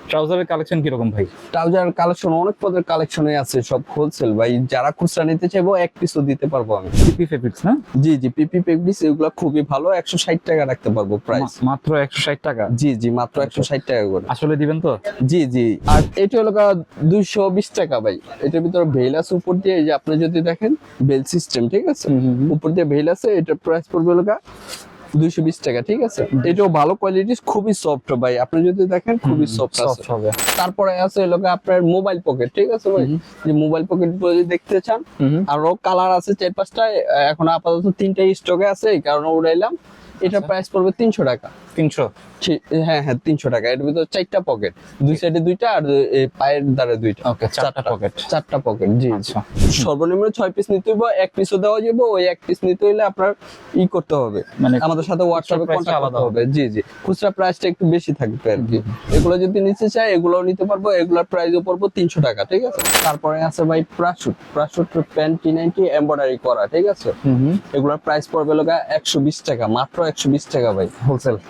ট্রাউজারের collection কিরকম ভাই? Trouser collection অনেক পদের কালেকশনে আছে, সব হোলসেল ভাই। যারা খুচরা নিতে চাইবো এক পিসও দিতে পারবো আমি। পিপি ফেব্রিক্স না? জি জি, পিপি ফেব্রিক্স এগুলো খুবই ভালো, 160 টাকা রাখতে পারবো প্রাইস। মাত্র 160 টাকা? জি জি, মাত্র 160 টাকা করে। আসলে দিবেন তো? জি জি। আর এটা হলো 220 টাকা ভাই। এটার ভিতরে ভেল আছে উপর দিয়ে, এই যে আপনি যদি দেখেন বেল সিস্টেম, ঠিক আছে, উপর দিয়ে ভেল আছে। এটার প্রাইস পড়বে হলো 220 টাকা, ঠিক আছে। এটাও ভালো কোয়ালিটির, খুবই সফট ভাই, আপনি যদি দেখেন খুবই সফট আছে। হবে। তারপরে আছে হলো আপনার মোবাইল পকেট, ঠিক আছে ভাই। যে মোবাইল পকেট যদি দেখতে চান, আরো কালার আছে 4-5টা, এখন আপাতত 3টাই স্টকে আছে, এই কারণে উড়াইলাম। এটা প্রাইস পড়বে 300 টাকা। 300? হ্যাঁ হ্যাঁ, 300 টাকা। এর ভিতরে 4টা পকেট, দুই সাইডে 2টা আর এই পায়ের ধারে 2টা। ওকে, 4টা পকেট। 4টা পকেট, জি। আচ্ছা। সর্বনিম্ন 6 পিস নিতে হবে, এক পিসও দেওয়া যাবে। ওই এক পিস নিতে হলে আপনার করতে হবে, মানে আমাদের সাথে হোয়াটসঅ্যাপে price কন্টাক্ট আলাদা করতে হবে। জি জি, খুচরা প্রাইসটা একটু বেশি থাকবে আর কি। এগুলো যদি নিতে চাই এগুলোও নিতে পারবো, এগুলোর প্রাইসও পড়বো 300 টাকা, ঠিক আছে। তারপরে আছে ভাই প্রাশুট প্যান্ট T90 এমব্রয়ডারি করা, ঠিক আছে। এগুলোর প্রাইস পড়বে 120 টাকা, মাত্র 120 টাকা ভাই, হোলসেল।